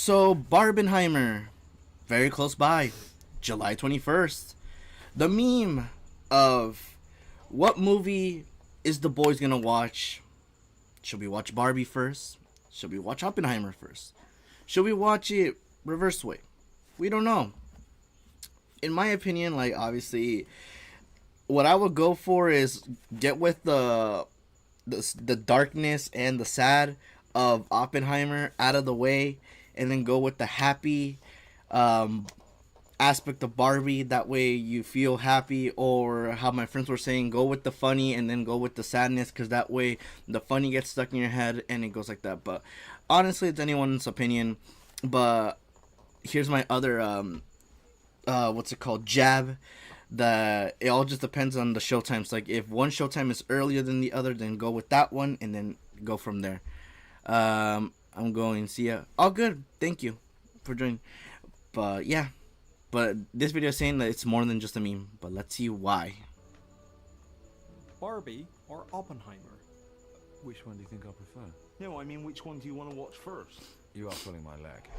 So, Barbenheimer, very close by, July 21st. The meme of what movie is the boys gonna watch? Should we watch Barbie first? Should we watch Oppenheimer first? Should we watch it reverse way? We don't know. In my opinion, like, obviously, what I would go for is get with the darkness and the sad of Oppenheimer out of the way, and then go with the happy aspect of Barbie. That way you feel happy, or how my friends were saying, go with the funny and then go with the sadness, because that way the funny gets stuck in your head and it goes like that. But honestly, it's anyone's opinion. But here's my other what's it called, jab, that it all just depends on the showtimes. Like, if one showtime is earlier than the other, then go with that one and then go from there. I'm going, see ya. All good, thank you for joining. But yeah, but this video is saying that it's more than just a meme, but let's see why. Barbie or Oppenheimer? Which one do you think I prefer? No, I mean, which one do you want to watch first? You are pulling my leg.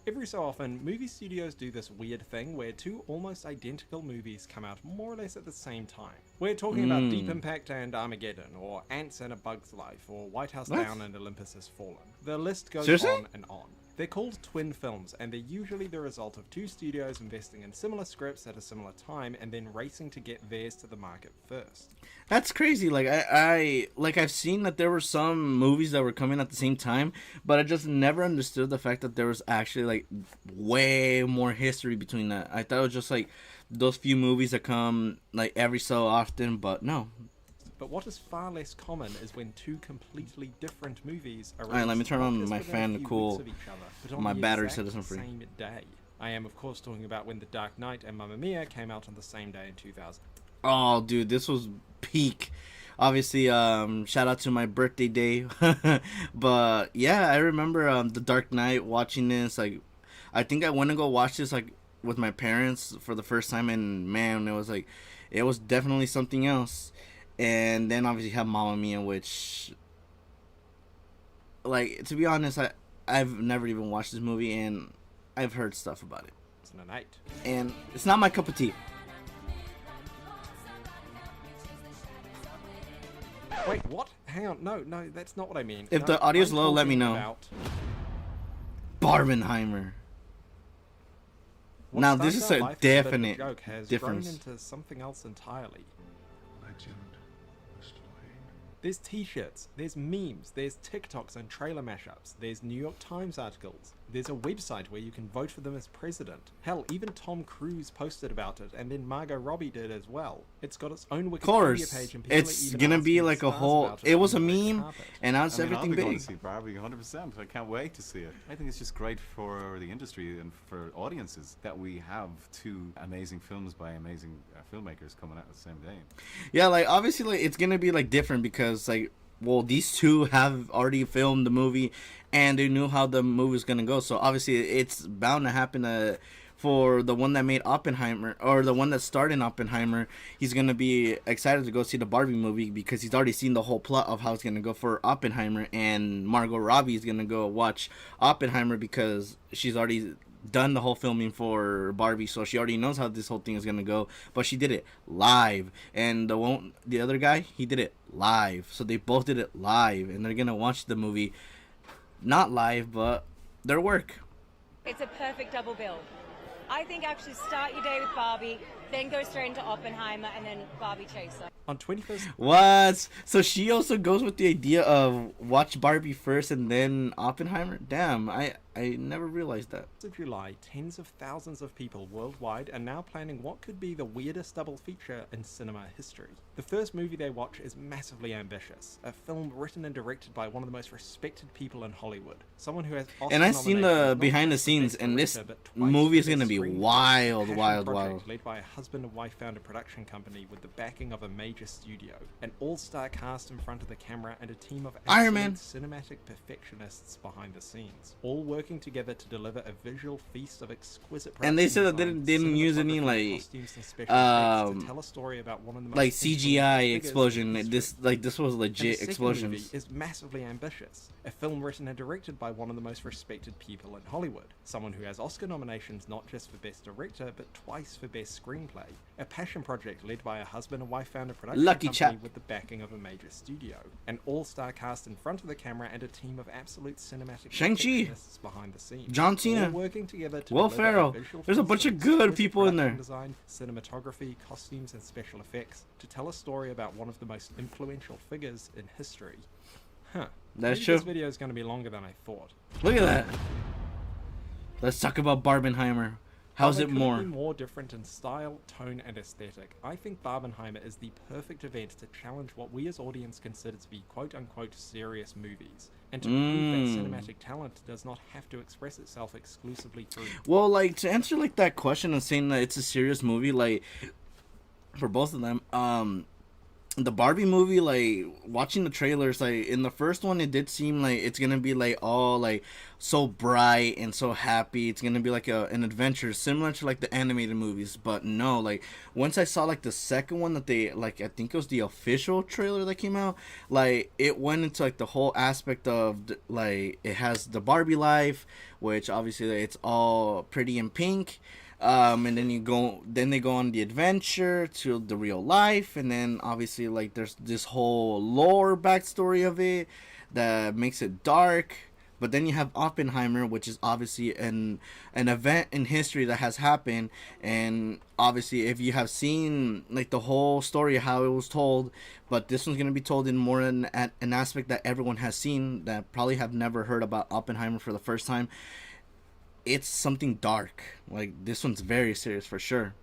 Every so often, movie studios do this weird thing where two almost identical movies come out more or less at the same time. We're talking about Deep Impact and Armageddon, or Ants and a Bug's Life, or White House Down and Olympus Has Fallen. The list goes on and on. They're called twin films, and they're usually the result of two studios investing in similar scripts at a similar time and then racing to get theirs to the market first. That's crazy. Like, I've seen that there were some movies that were coming at the same time, but I just never understood the fact that there was actually, like, way more history between that. I thought it was just like those few movies that come like every so often, but no. But what is far less common is when two completely different movies are Alright, let me turn on my within a fan to few cool weeks of each other, but on my the battery exact citizen free. same day. I am, of course, talking about when The Dark Knight and Mamma Mia came out on the same day in 2000. Oh, dude, this was peak. Obviously, shout out to my birthday day. But yeah, I remember The Dark Knight, watching this. Like, I think I went to go watch this like with my parents for the first time, and man, it was definitely something else. And then obviously you have Mamma Mia, which, like, to be honest, I've never even watched this movie, and I've heard stuff about it. 2008. And it's not my cup of tea. Wait, what? Hang on, no, that's not what I mean. If No, the audio's I'm low, let me talking know. about Barbenheimer. what Now, starts this is our a life as a bit of a definite joke has difference. grown into something else entirely. Legend, Mr. Wayne. There's t-shirts, there's memes, there's TikToks and trailer mashups, there's New York Times articles, there's a website where you can vote for them as president. Hell, even Tom Cruise posted about it, and then Margot Robbie did as well. It's got its own Wikipedia page, and people It's are even gonna be asking like a stars whole. about It was a on the red meme, carpet. and now it's I mean, everything I'll be going big. to see Barbie 100%. I can't wait to see it. I think it's just great for the industry and for audiences that we have two amazing films by amazing filmmakers coming out the same day. Yeah, like, obviously, like, it's gonna be like different because, like, well, these two have already filmed the movie, and they knew how the movie was gonna go. So obviously, it's bound to happen. For the one that made Oppenheimer, or the one that starred in Oppenheimer, he's gonna be excited to go see the Barbie movie because he's already seen the whole plot of how it's gonna go for Oppenheimer. And Margot Robbie is gonna go watch Oppenheimer because she's already done the whole filming for Barbie, so she already knows how this whole thing is gonna go. But she did it live, and the other guy, he did it live. So they both did it live, and they're gonna watch the movie not live, but their work. It's a perfect double bill. I think actually start your day with Barbie, then go straight into Oppenheimer, and then Barbie chaser. On 21st What? So she also goes with the idea of watch Barbie first and then Oppenheimer? Damn, I never realized that. of July, tens of thousands of people worldwide are now planning what could be the weirdest double feature in cinema history. The first movie they watch is massively ambitious, a film written and directed by one of the most respected people in Hollywood, someone who has Oscar And I've seen nominations the not behind the just for scenes, Best and this Director, but twice movie for is gonna Best be Screenplay. wild, Passion wild, project wild. led by a husband and wife founded production company with the backing of a major major studio, an all-star cast in front of the camera, and a team of Iron Man. absolute cinematic perfectionists behind the scenes, all working together to deliver a visual feast of exquisite production And they said that they design, didn't use any, cinematography, like, costumes, and special effects to tell a story about one of the most like influential CGI figures in explosion. history. This was And the legit second explosions. movie is massively ambitious. A film written and directed by one of the most respected people in Hollywood. Someone who has Oscar nominations not just for Best Director, but twice for Best Screenplay. A passion project led by a husband and wife founded production Lucky company chap. with the backing of a major studio. An all-star cast in front of the camera and a team of absolute cinematic Shang-Chi. perfectionists behind the scenes. John Cena. All working together to Will deliver Ferrell. a visual There's a feast bunch of exquisite good people in production there. Design, cinematography, costumes, and special effects to tell a story about one of the most influential figures in history. Huh. That's Maybe true. This video is going to be longer than I thought. Look at that. Let's talk about Barbenheimer. How's While it they couldn't more? be more different in style, tone, and aesthetic, I think Barbenheimer is the perfect event to challenge what we as audience consider to be quote-unquote serious movies, and to prove that cinematic talent does not have to express itself exclusively through. Well, like, to answer like that question and saying that it's a serious movie, like, for both of them, the Barbie movie, like, watching the trailers, like, in the first one, it did seem like it's gonna be like all like so bright and so happy. It's gonna be like an adventure similar to like the animated movies. But no, like, once I saw like the second one that they, like, I think it was the official trailer that came out, like, it went into like the whole aspect of like, it has the Barbie life, which obviously it's all pretty in pink. And then they go on the adventure to the real life, and then obviously like there's this whole lore backstory of it that makes it dark. But then you have Oppenheimer, which is obviously an event in history that has happened, and obviously if you have seen like the whole story how it was told, but this one's gonna be told in more an aspect that everyone has seen, that probably have never heard about Oppenheimer for the first time. It's something dark. Like, this one's very serious for sure.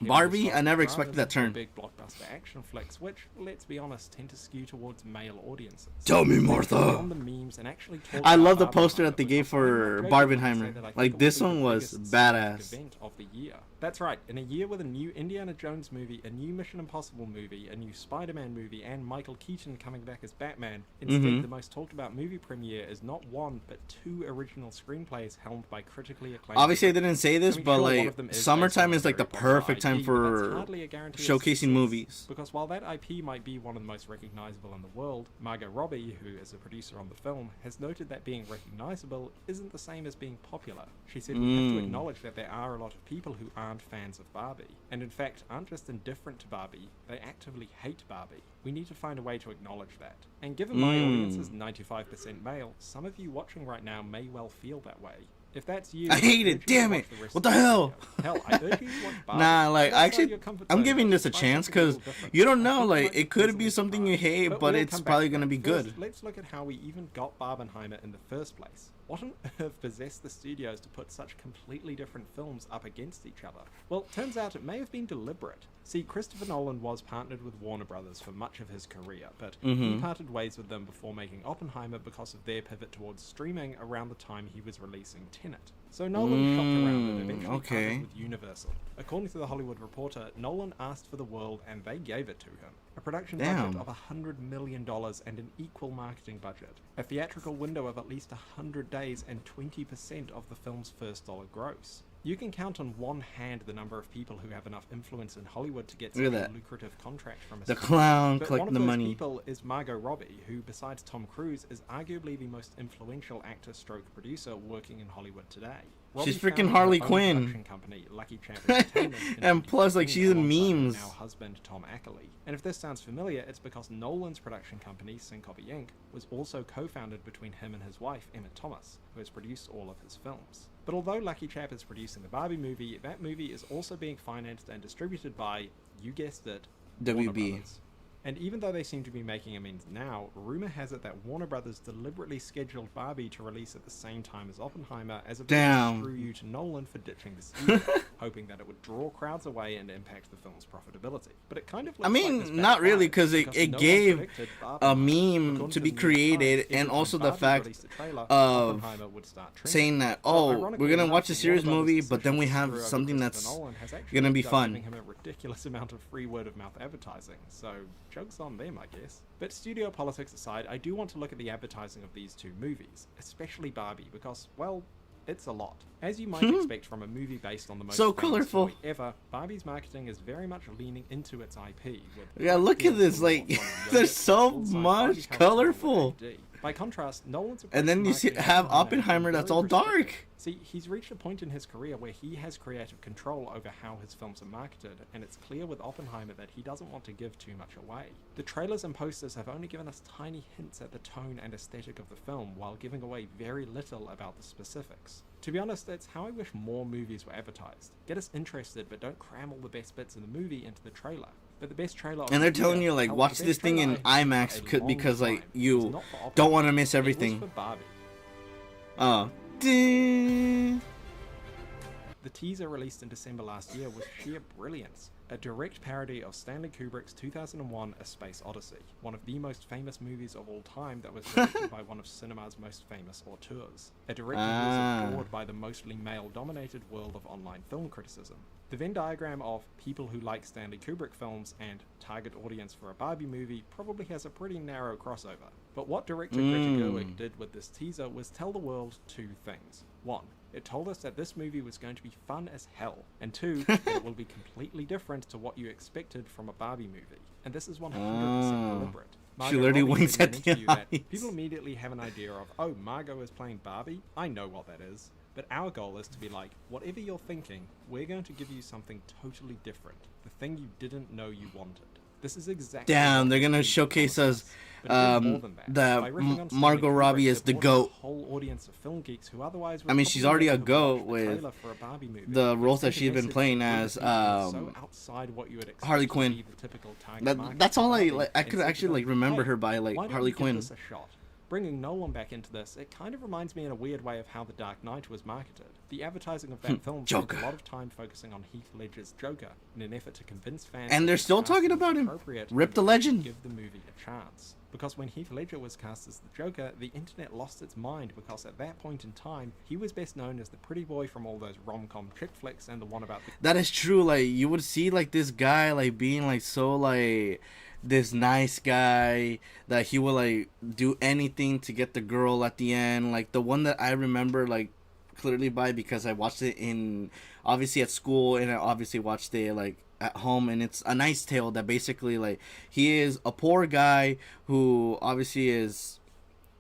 Barbie, I never expected that turn. Big blockbuster action flicks, which, let's be honest, tend to skew towards male audiences. Tell me, Let's Martha. get on the memes and actually talk I about love the poster that they Barbenheimer, gave because I'm for not joking when I say Barbenheimer. that I think Like, it this will be one the was biggest cinematic badass. event of the year. That's right, in a year with a new Indiana Jones movie, a new Mission Impossible movie, a new Spider-Man movie, and Michael Keaton coming back as Batman, instead the most talked about movie premiere is not one, but two original screenplays helmed by critically acclaimed. Obviously, I didn't say this, I mean, but sure, one like, of them is based summertime on a is like the very popular perfect time IP, but that's for hardly a guarantee of showcasing success, movies. Because while that IP might be one of the most recognizable in the world, Margot Robbie, who is a producer on the film, has noted that being recognizable isn't the same as being popular. She said, "We have to acknowledge that there are a lot of people who aren't fans of Barbie, and in fact aren't just indifferent to Barbie, they actively hate Barbie. We need to find a way to acknowledge that. And given my audience is 95% male, some of you watching right now may well feel that way. If that's you, I hate it, urge you to damn watch it. the rest What of the hell? video. Hell, I urge you to watch Barbie. Nah, like, Get outside actually, your comfort I'm zone, giving this a try chance something a because little different. you don't I know, think like, might it could be pleasantly something you surprise. hate, but we'll it's come back probably to gonna that. be First, good. let's look at how we even got Barbenheimer in the first place. What on earth possessed the studios to put such completely different films up against each other? Well, turns out it may have been deliberate. See, Christopher Nolan was partnered with Warner Brothers for much of his career, but he parted ways with them before making Oppenheimer because of their pivot towards streaming around the time he was releasing Tenet. So Nolan shopped around and eventually okay. partnered with Universal. According to The Hollywood Reporter, Nolan asked for the world and they gave it to him. A production Damn. budget of $100 million and an equal marketing budget. A theatrical window of at least 100 days and 20% of the film's first dollar gross. You can count on one hand the number of people who have enough influence in Hollywood to get such Look at a that. lucrative contract from a The studio. clown But collecting one the of those money. people is Margot Robbie, who, besides Tom Cruise, is arguably the most influential actor/producer working in Hollywood today. She's Robbie freaking founded her Harley own Quinn. production company, Lucky Champ Entertainment, in And plus, like, 2015 she's in alongside her memes. now husband Tom Ackley. And if this sounds familiar, it's because Nolan's production company, Syncopy Inc., was also co-founded between him and his wife, Emma Thomas, who has produced all of his films. But although Lucky Chap is producing the Barbie movie, that movie is also being financed and distributed by, you guessed it, Warner WB. Brothers. And even though they seem to be making amends now, rumor has it that Warner Brothers deliberately scheduled Barbie to release at the same time as Oppenheimer as a bit of a Damn. screw you to Nolan for ditching the sequel, hoping that it would draw crowds away and impact the film's profitability. But it kind of looks I mean, like this not really, backfired, because it no one gave predicted a Barbenheimer. meme According to be the New York created, Times, and every also time the Barbie fact released a trailer, of Oppenheimer would start trending. saying that, So, oh, ironically we're gonna enough, watch a serious Warner Brothers' movie, but then we decision to have screw over something Christopher that's Nolan has actually gonna be ended up fun. giving him a ridiculous amount of free word-of-mouth advertising. So, joke's on them, I guess. But studio politics aside, I do want to look at the advertising of these two movies, especially Barbie, because, well, it's a lot. As you might expect from a movie based on the most So famous colorful. toy ever, Barbie's marketing is very much leaning into its IP. With Yeah, look at this, like, they're so much colorful. By contrast, Nolan's And then you marketing have Oppenheimer has Oppenheimer been that's very all restrictive. dark. See, he's reached a point in his career where he has creative control over how his films are marketed, and it's clear with Oppenheimer that he doesn't want to give too much away. The trailers and posters have only given us tiny hints at the tone and aesthetic of the film, while giving away very little about the specifics. To be honest, that's how I wish more movies were advertised. Get us interested, but don't cram all the best bits of the movie into the trailer. But the best trailer of And they're the year, telling you, like, hell, watch the this best thing in trailer I have seen IMAX in a long because, like, time you was not for don't Oppenheimer, want to miss it was everything. for Barbie. Ding. The teaser released in December last year was sheer brilliance, a direct parody of Stanley Kubrick's 2001 A Space Odyssey, one of the most famous movies of all time that was directed by one of cinema's most famous auteurs, a director who is adored by the mostly male-dominated world of online film criticism. The Venn diagram of people who like Stanley Kubrick films and target audience for a Barbie movie probably has a pretty narrow crossover. But what director Greta Gerwig did with this teaser was tell the world two things. One, it told us that this movie was going to be fun as hell, and two, that it will be completely different to what you expected from a Barbie movie. And this is 100% deliberate. Margot literally Robbie winks said in at an the interview that eyes. people immediately have an idea of, oh, Margot is playing Barbie? I know what that is. But our goal is to be like, whatever you're thinking, we're going to give you something totally different. The thing you didn't know you wanted. This is exactly Damn, what they're this gonna movie showcase promises. us But it did more than that. that By riffing on Stanley Margot Kubrick, Robbie is it the brought in GOAT. a whole audience of film geeks who otherwise I mean, she's already a GOAT with the roles that she's been playing as Harley Quinn. That's all I could actually remember her by, like, Harley Quinn. This a shot? Bringing Nolan back into this, it kind of reminds me in a weird way of how The Dark Knight was marketed. The advertising of that film spent Joker. a lot of time focusing on Heath Ledger's Joker in an effort to convince fans. And that they're the still casting talking was about him. appropriate Rip and the that legend. Give the movie a chance. Because when Heath Ledger was cast as the Joker, the internet lost its mind because at that point in time, he was best known as the pretty boy from all those rom-com chick flicks and the one about the... That is true. Like, you would see, like, this guy, like, being, like, so, like, this nice guy that he would, like, do anything to get the girl at the end. Like, the one that I remember, like, clearly by, because I watched it in, obviously at school, and I obviously watched it, like, at home, and it's A Knight's Tale, that basically, like, he is a poor guy who obviously is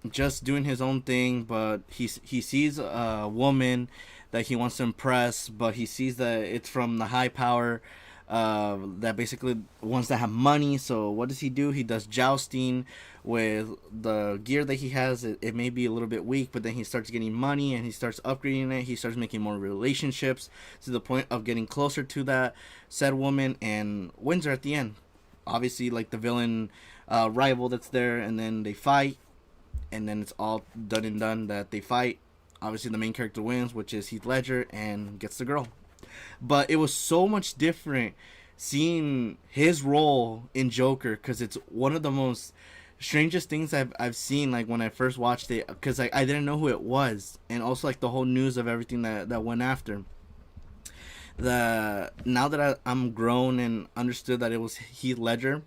just doing his own thing, but he sees a woman that he wants to impress, but he sees that it's from the high power that basically wants to have money. So what does he do? He does jousting with the gear that he has. It may be a little bit weak, but then he starts getting money and he starts upgrading it. He starts making more relationships to the point of getting closer to that said woman and wins her at the end. Obviously, like, the villain rival that's there, and then they fight, and then it's all done and done that they fight. Obviously, the main character wins, which is Heath Ledger, and gets the girl. But it was so much different seeing his role in Joker, because it's one of the most strangest things I've seen, like, when I first watched it, because, like, I didn't know who it was, and also, like, the whole news of everything that went after. Now that I'm grown and understood that it was Heath Ledger,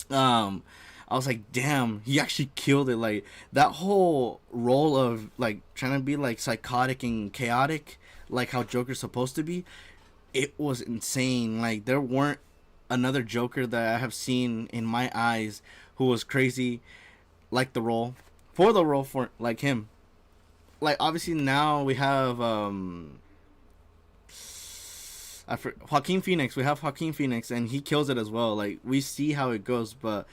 I was like, damn, he actually killed it. Like, that whole role of, like, trying to be, like, psychotic and chaotic, like how Joker's supposed to be, it was insane. Like, there weren't another Joker that I have seen in my eyes who was crazy like the role for like him. Like, obviously now we have Joaquin Phoenix. We have Joaquin Phoenix, and he kills it as well. Like, we see how it goes, but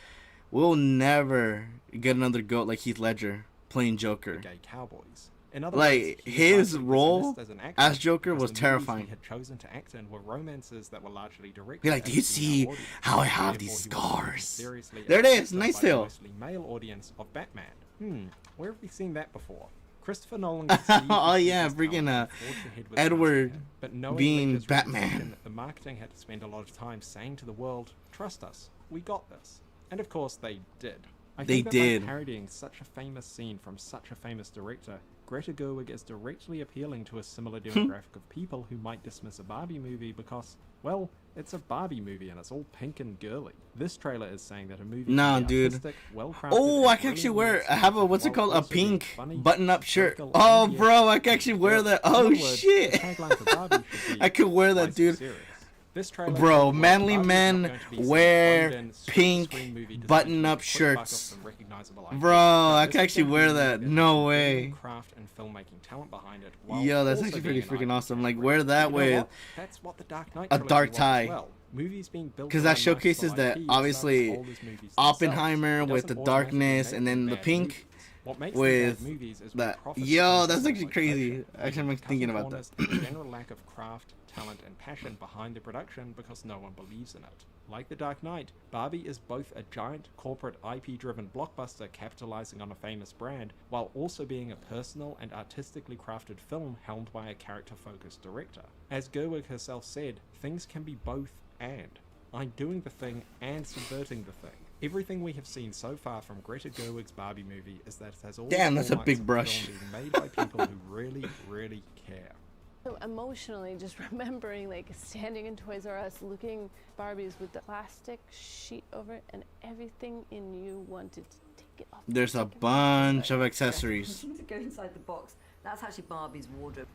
we'll never get another GOAT like Heath Ledger playing Joker. Gay cowboys. In other Like, words, he his was likely role dismissed as an actor as Joker because was the movies terrifying. He had chosen to act in were romances that were largely directed. Be like, at do a you female see audience. how I have Therefore, these he was taken scars? seriously There as it an is, actor nice by the tail. mostly male audience of Batman. Where have we seen that before? Christopher Nolan conceived Oh, his yeah, business freaking, talent and forged ahead with Edward casting him. But knowing being Ledger's Batman. reputation, the marketing had to spend a lot of time saying to the world, trust us, we got this. And of course they did. I They think that did. by parodying such a famous scene from such a famous director, Greta Gerwig is directly appealing to a similar demographic of people who might dismiss a Barbie movie because, well, it's a Barbie movie and it's all pink and girly. This trailer is saying that a movie Nah, can be dude. artistic, well-crafted, Oh, and I can actually brilliantly wear. I have a executed what's it while called? A also being pink funny, button-up shirt. political, Oh, and bro, I yet can actually wear well, that. in Oh other words, shit! the tagline for Barbie should be, I could wear that, "Life's dude. serious." This trailer Bro, shows, well, manly Barbie is men not going to be some wear phoned-in, pink screen movie designed to button-up make quick buck off shirts. some recognizable ideas. Bro, No, I this can is actually going to wear be a that. movie No has way. incredible craft and filmmaking talent behind it. While Yo, that's also actually being pretty an freaking IP awesome. Like, category. wear that You know with what? That's what the Dark Knight a trilogy dark was tie. as well. Movies being built because that around showcases multiple that IPs obviously start as old as movies themselves. Oppenheimer It with the doesn't automatically darkness make and then them the bad pink movies. What makes with them bad movies is that. when profit Yo, becomes that's something actually like crazy. pleasure. Actually, I'm Cutting thinking about corners that. and the general lack of craft, talent, and passion behind the production because no one believes in it. Like The Dark Knight, Barbie is both a giant corporate IP-driven blockbuster capitalizing on a famous brand, while also being a personal and artistically crafted film helmed by a character-focused director. As Gerwig herself said, things can be both and. I'm doing the thing and subverting the thing. Everything we have seen so far from Greta Gerwig's Barbie movie is that it has all Damn, the that's a hallmarks big of brush. film being made by people who really, really care. So emotionally, just remembering like standing in Toys R Us, looking Barbies with the plastic sheet over it, and everything in you wanted to take it off. There's a take it off. bunch of accessories. To go inside the box. That's actually Barbie's wardrobe.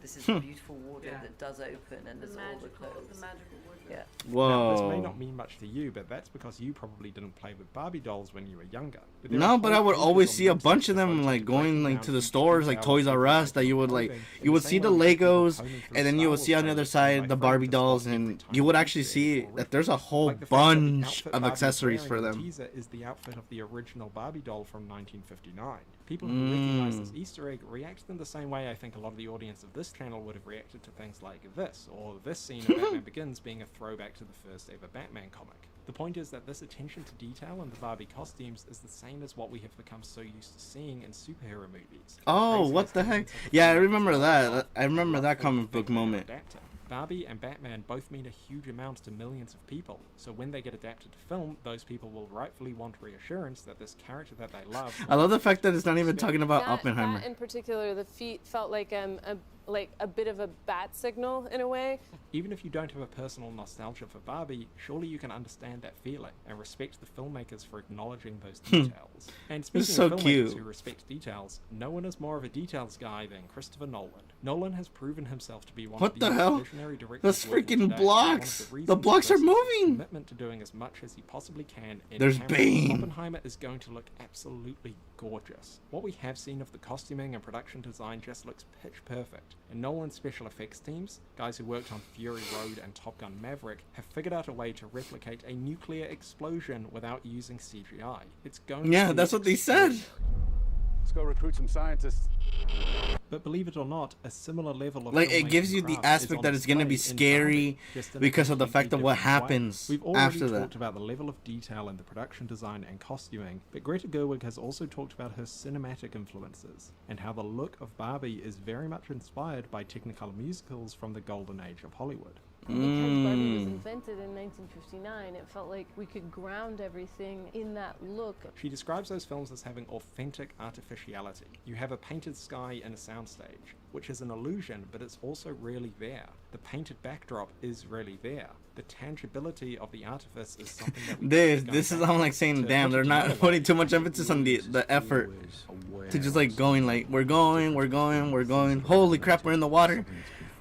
This is a beautiful wardrobe that does open and there's all the clothes. The magical wardrobe. Yeah. Now, this may Whoa. not mean much to you, but that's because you probably didn't play with Barbie dolls when you were younger. There No, are but I whole would pages always on see a websites bunch of them devoted like to going breaking like down to the each stores like detail Toys of R every Us that you would like clothing in you the would same see the way that people Legos combing through and then Star you would Wars see on the trailers other piece side by the photo Barbie to dolls spot every and time you would they actually feature see or that there's a reference. whole Like the fact that the bunch outfit of Barbie is accessories wearing for in the them. teaser is the outfit of the original Barbie doll from 1959. People who recognize this Easter egg react in the same way I think a lot of the audience of this channel would have reacted to things like this, or this scene of Batman Begins being a throwback to the first ever Batman comic. The point is that this attention to detail in the Barbie costumes is the same as what we have become so used to seeing in superhero movies. Oh, Crazy what as the it heck? sounds like a Yeah, I film remember that's that. well I remember love that for comic book thinking about moment. adapting. Barbie and Batman both mean a huge amount to millions of people, so when they get adapted to film, those people will rightfully want reassurance that this character that they love... I love the fact that it's not even talking about That Oppenheimer. in particular, the feet felt like a bit of a bat signal in a way. Even if you don't have a personal nostalgia for Barbie, surely you can understand that feeling and respect the filmmakers for acknowledging those details. And speaking is so of filmmakers cute. who respect details, no one is more of a details guy than Christopher Nolan. Nolan has proven himself to be one What of the most hell? visionary directors Those working freaking today, and blocks! one of The reasons blocks for are this is his moving! commitment to doing as much as he possibly can in There's camera. Bane. Oppenheimer is going to look absolutely gorgeous. What we have seen of the costuming and production design just looks pitch perfect. And Nolan's special effects teams, guys who worked on Fury Road and Top Gun Maverick, have figured out a way to replicate a nuclear explosion without using CGI. It's going Yeah, to be that's what they said. Let's go recruit some scientists. But believe it or not, a similar level of Like, it filmmaking gives you the craft aspect is on that it's gonna be display in scary Barbie, just in a because of the completely fact of what different way. happens We've already after that. talked about the level of detail in the production design and costuming, but Greta Gerwig has also talked about her cinematic influences and how the look of Barbie is very much inspired by Technicolor musicals from the golden age of Hollywood. Because Barbie was invented in 1959, it felt like we could ground everything in that look. She describes those films as having authentic artificiality. You have a painted sky in a soundstage, which is an illusion, but it's also really there. The painted backdrop is really there. The tangibility of the artifice is something that we This is I'm like saying, damn, they're not putting too much emphasis on the effort to just like going like we're going. Holy crap, we're in the water.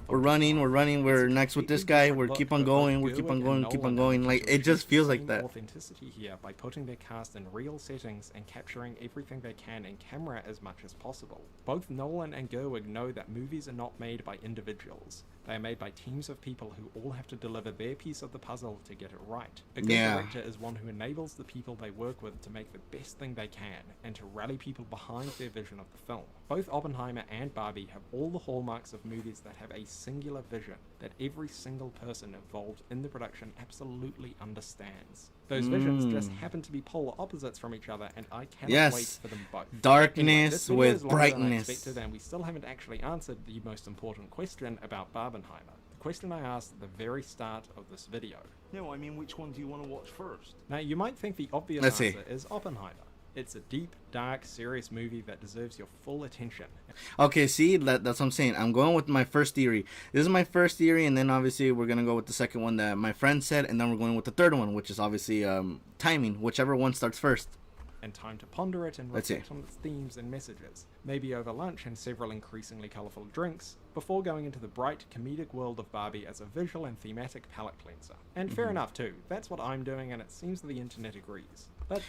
we're running, we're next with this guy, we're keep on going, we keep on going. Like, it just feels like that. Authenticity here by putting their cast in real settings and capturing everything they can in camera as much as possible. Both Nolan and Gerwig know that movies are not made by individuals. They are made by teams of people who all have to deliver their piece of the puzzle to get it right. A good director is one who enables the people they work with to make the best thing they can, and to rally people behind their vision of the film. Both Oppenheimer and Barbie have all the hallmarks of movies that have a singular vision that every single person involved in the production absolutely understands. Those visions just happen to be polar opposites from each other, and I cannot wait for them both. Darkness anyway, with brightness. And we still haven't actually answered the most important question about Barbenheimer. The question I asked at the very start of this video. No, I mean, which one do you want to watch first? Now, you might think the obvious Let's answer is Oppenheimer. It's a deep, dark, serious movie that deserves your full attention. Okay, see, that's what I'm saying. I'm going with my first theory. This is my first theory, and then obviously we're going to go with the second one that my friend said, and then we're going with the third one, which is obviously timing, whichever one starts first. And time to ponder it and reflect on its themes and messages. Maybe over lunch and several increasingly colourful drinks, before going into the bright, comedic world of Barbie as a visual and thematic palette cleanser. And fair enough too, that's what I'm doing, and it seems the internet agrees. But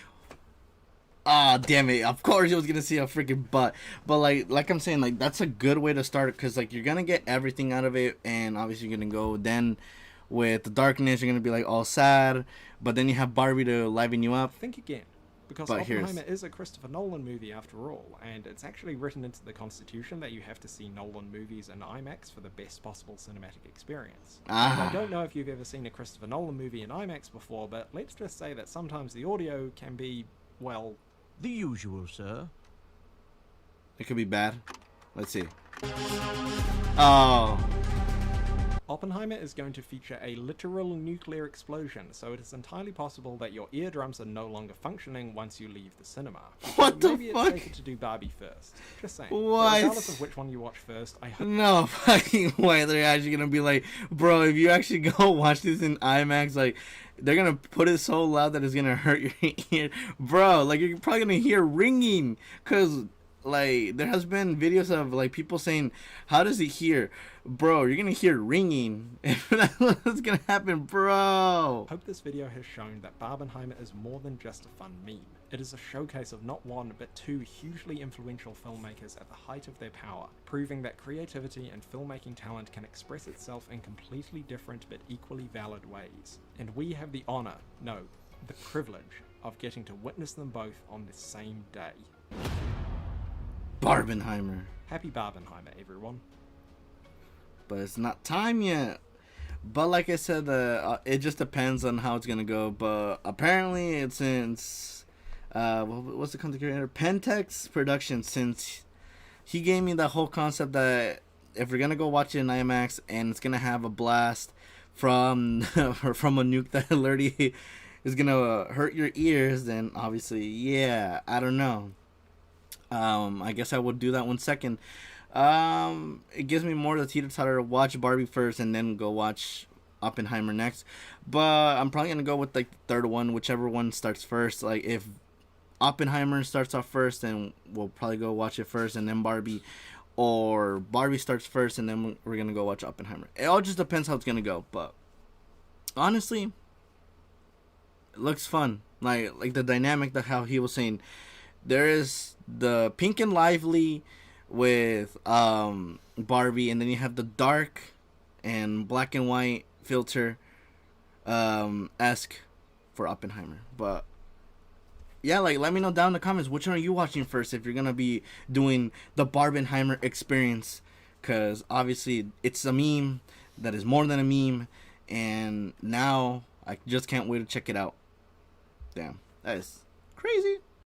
Ah, damn it. Of course you was going to see a freaking butt. But, like I'm saying, like, that's a good way to start it. Because, like, you're going to get everything out of it. And, obviously, you're going to go then with the darkness. You're going to be, like, all sad. But then you have Barbie to liven you up. think again. Because Oppenheimer is a Christopher Nolan movie after all. And it's actually written into the Constitution that you have to see Nolan movies in IMAX for the best possible cinematic experience. And I don't know if you've ever seen a Christopher Nolan movie in IMAX before. But let's just say that sometimes the audio can be, well... the usual, sir. It could be bad. Let's see. Oh. Oppenheimer is going to feature a literal nuclear explosion, so it is entirely possible that your eardrums are no longer functioning once you leave the cinema. What the Maybe fuck? it's safer to do Barbie first. Just saying. What? Regardless of which one you watch first, I hope... No fucking way. They're actually going to be like, bro, if you actually go watch this in IMAX, like, they're going to put it so loud that it's going to hurt your ear. Bro, like, you're probably going to hear ringing. Because, like, there has been videos of, like, people saying, how does it hear? Bro, you're going to hear ringing. If that's what's going to happen, bro. Hope this video has shown that Barbenheimer is more than just a fun meme. It is a showcase of not one, but two hugely influential filmmakers at the height of their power, proving that creativity and filmmaking talent can express itself in completely different but equally valid ways. And we have the honor, no, the privilege, of getting to witness them both on the same day. Barbenheimer. Happy Barbenheimer, everyone. But it's not time yet. But like I said, it just depends on how it's gonna go. But apparently, it's since what's the content creator? Pentex Productions. Since he gave me the whole concept that if we're gonna go watch it in IMAX and it's gonna have a blast from from a nuke that literally is gonna hurt your ears, then obviously, yeah, I don't know. I guess I will do that 1 second. It gives me more the teeter-totter to watch Barbie first and then go watch Oppenheimer next. But I'm probably gonna go with like the third one, whichever one starts first. Like if Oppenheimer starts off first, then we'll probably go watch it first and then Barbie. Or Barbie starts first and then we're gonna go watch Oppenheimer. It all just depends how it's gonna go. But honestly, it looks fun. Like the dynamic that how he was saying. There is the Pink and Lively with Barbie, and then you have the dark and black and white filter esque for Oppenheimer. But yeah, like let me know down in the comments which one are you watching first if you're gonna be doing the Barbenheimer experience, because obviously it's a meme that is more than a meme, and now I just can't wait to check it out. Damn, that is crazy.